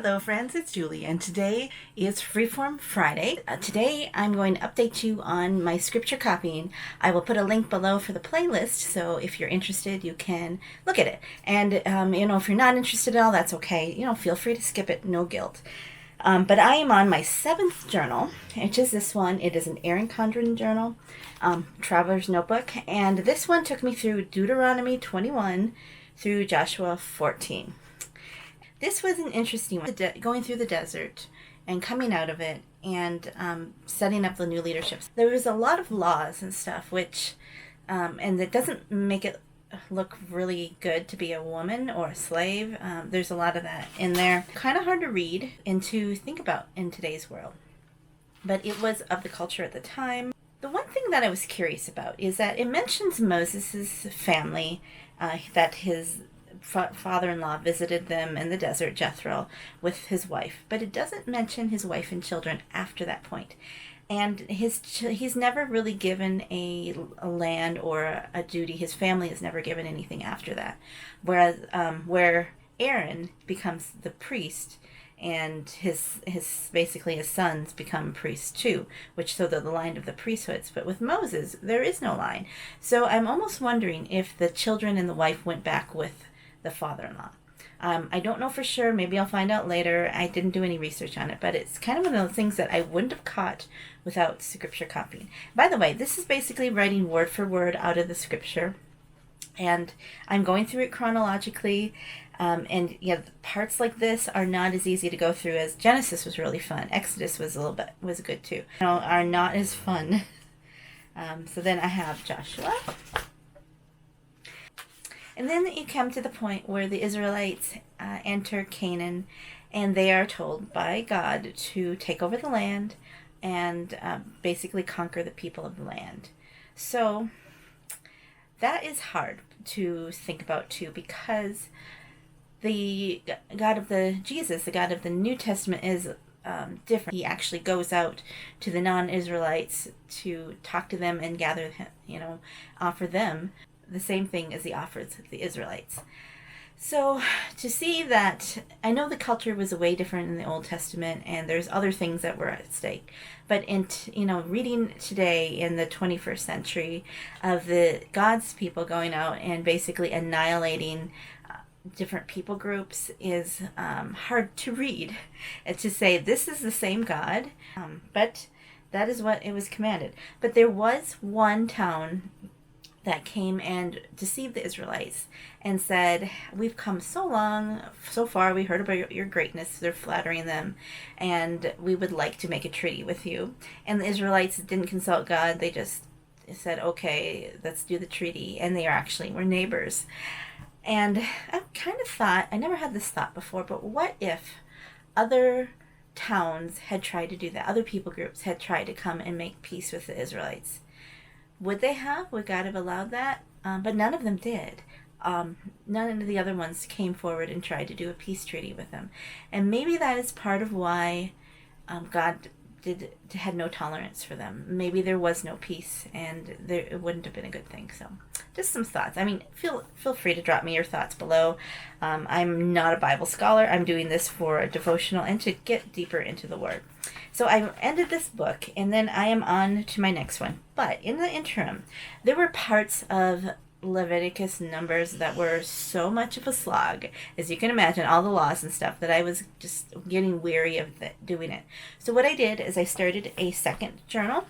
Hello friends, it's Julie, and today is Freeform Friday. Today I'm going to update you on my scripture copying. I will put a link below for the playlist, so if you're interested you can look at it. And if you're not interested at all, that's okay. Feel free to skip it, no guilt. But I am on my 7th journal, which is this one. It is an Erin Condren journal, Traveler's Notebook, and this one took me through Deuteronomy 21 through Joshua 14. This was an interesting one, going through the desert and coming out of it and setting up the new leadership. There was a lot of laws and stuff, and it doesn't make it look really good to be a woman or a slave. There's a lot of that in there. Kind of hard to read and to think about in today's world. But it was of the culture at the time. The one thing that I was curious about is that it mentions Moses' family, that his father-in-law visited them in the desert, Jethro, with his wife, but it doesn't mention his wife and children after that point. And he's never really given a land or a duty. His family has never given anything after that. Whereas where Aaron becomes the priest, and his sons become priests too, so they're the line of the priesthoods. But with Moses, there is no line. So I'm almost wondering if the children and the wife went back with the father-in-law. I don't know for sure. Maybe I'll find out later. I didn't do any research on it, but it's kind of one of those things that I wouldn't have caught without scripture copying. By the way, this is basically writing word for word out of the scripture, and I'm going through it chronologically. Parts like this are not as easy to go through as Genesis was really fun. Exodus was good too. Are not as fun. So then I have Joshua. And then you come to the point where the Israelites enter Canaan, and they are told by God to take over the land and basically conquer the people of the land. So that is hard to think about too, because the God of the God of the New Testament is different. He actually goes out to the non-Israelites to talk to them and gather, offer them the same thing as he offers the Israelites. So to see that, I know the culture was way different in the Old Testament, and there's other things that were at stake. But reading today in the 21st century of the God's people going out and basically annihilating different people groups is hard to read. And to say this is the same God, but that is what it was commanded. But there was one town that came and deceived the Israelites and said, we've come so far, we heard about your greatness. They're flattering them, and we would like to make a treaty with you. And the Israelites didn't consult God. They just said, okay, let's do the treaty. And they were neighbors. And I kind of thought, I never had this thought before, but what if other towns had tried to do that? Other people groups had tried to come and make peace with the Israelites. Would they have? Would God have allowed that? But none of them did. None of the other ones came forward and tried to do a peace treaty with them. And maybe that is part of why God had no tolerance for them. Maybe there was no peace, and it wouldn't have been a good thing. So just some thoughts. Feel free to drop me your thoughts below. I'm not a Bible scholar. I'm doing this for a devotional and to get deeper into the Word. So I ended this book, and then I am on to my next one. But in the interim, there were parts of Leviticus, Numbers that were so much of a slog, as you can imagine, all the laws and stuff, that I was just getting weary of doing it. So what I did is I started a second journal,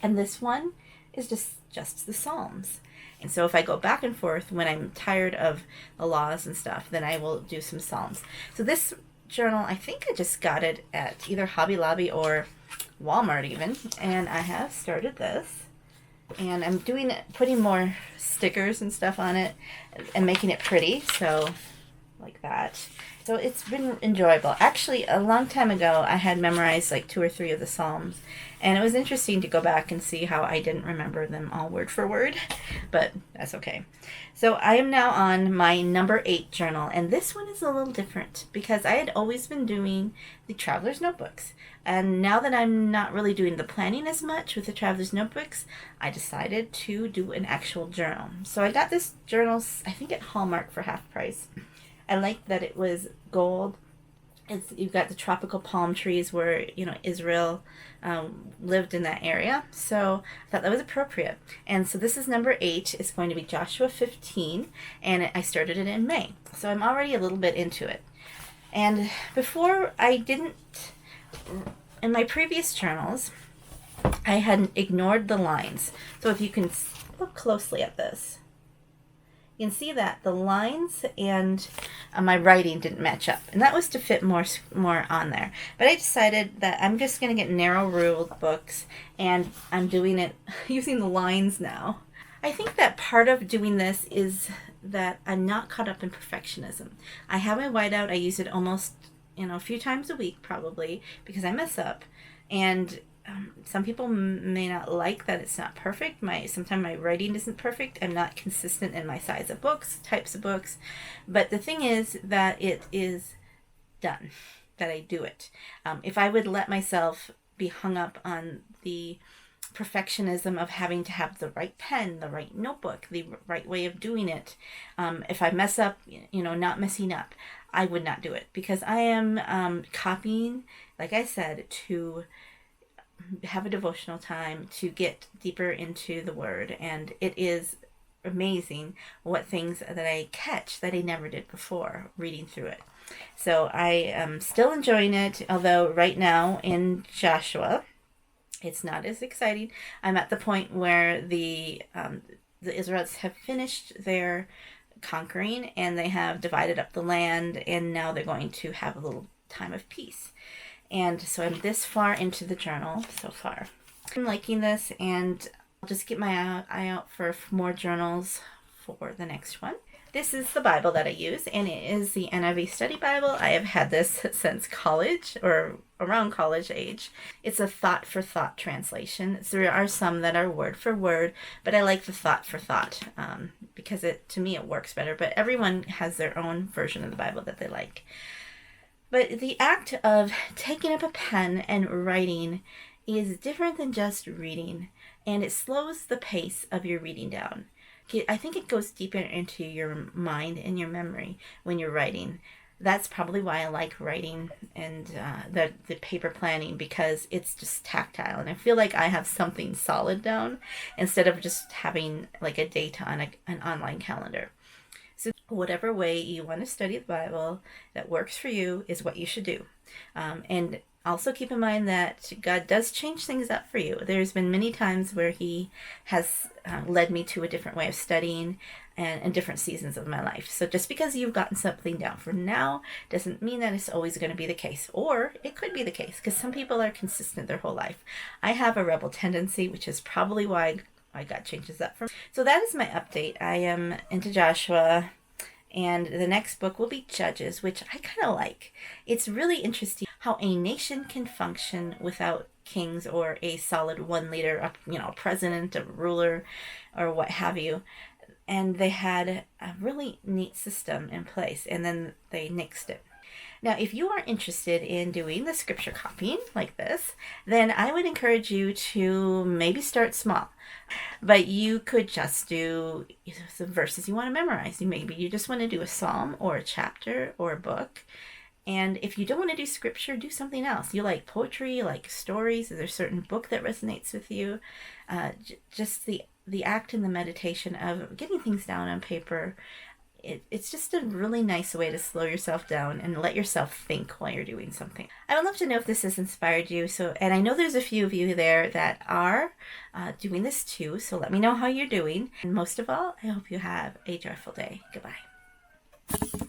and this one is just the Psalms. And so if I go back and forth when I'm tired of the laws and stuff, then I will do some Psalms. So this journal, I think I just got it at either Hobby Lobby or Walmart even, and I have started this, and I'm putting more stickers and stuff on it and making it pretty, so like that. So it's been enjoyable. Actually, a long time ago I had memorized like 2 or 3 of the Psalms, and it was interesting to go back and see how I didn't remember them all word for word, but that's okay. So I am now on my number 8 journal, and this one is a little different because I had always been doing the Traveler's Notebooks. And now that I'm not really doing the planning as much with the Traveler's Notebooks, I decided to do an actual journal. So I got this journal, I think at Hallmark, for half price. I liked that it was gold You've got the tropical palm trees where, Israel lived in that area. So I thought that was appropriate. And so this is number 8. It's going to be Joshua 15, and I started it in May. So I'm already a little bit into it. And before, in my previous journals, I had ignored the lines. So if you can look closely at this, you can see that the lines and my writing didn't match up. And that was to fit more on there. But I decided that I'm just going to get narrow-ruled books, and I'm doing it using the lines now. I think that part of doing this is that I'm not caught up in perfectionism. I have my whiteout. I use it almost, a few times a week probably, because I mess up. And some people may not like that it's not perfect. Sometimes my writing isn't perfect. I'm not consistent in my size of books, types of books. But the thing is that it is done, that I do it. If I would let myself be hung up on the perfectionism of having to have the right pen, the right notebook, the right way of doing it, if I mess up, not messing up, I would not do it, because I am copying, like I said, to have a devotional time, to get deeper into the Word, and it is amazing what things that I catch that I never did before reading through it. So I am still enjoying it, although right now in Joshua, it's not as exciting. I'm at the point where the Israelites have finished their conquering, and they have divided up the land, and now they're going to have a little time of peace. And so I'm this far into the journal so far. I'm liking this, and I'll just keep my eye out for more journals for the next one. This is the Bible that I use, and it is the NIV Study Bible. I have had this since college, or around college age. It's a thought for thought translation. So there are some that are word for word, but I like the thought for thought because to me it works better. But everyone has their own version of the Bible that they like. But the act of taking up a pen and writing is different than just reading, and it slows the pace of your reading down. I think it goes deeper into your mind and your memory when you're writing. That's probably why I like writing and the paper planning, because it's just tactile, and I feel like I have something solid down instead of just having like a date on an online calendar. So whatever way you want to study the Bible that works for you is what you should do. And also keep in mind that God does change things up for you. There's been many times where He has led me to a different way of studying and different seasons of my life. So just because you've gotten something down for now doesn't mean that it's always going to be the case. Or it could be the case, because some people are consistent their whole life. I have a rebel tendency, which is probably why God changes that for me. So that is my update. I am into Joshua, and the next book will be Judges, which I kind of like. It's really interesting how a nation can function without kings or a solid one leader, a president, a ruler, or what have you. And they had a really neat system in place, and then they nixed it. Now, if you are interested in doing the scripture copying like this, then I would encourage you to maybe start small. But you could just do some verses you want to memorize. Maybe you just want to do a psalm or a chapter or a book. And if you don't want to do scripture, do something else. You like poetry, you like stories. Is there a certain book that resonates with you? Just the act and the meditation of getting things down on paper. It's just a really nice way to slow yourself down and let yourself think while you're doing something. I would love to know if this has inspired you. And I know there's a few of you there that are doing this too. So let me know how you're doing. And most of all, I hope you have a joyful day. Goodbye.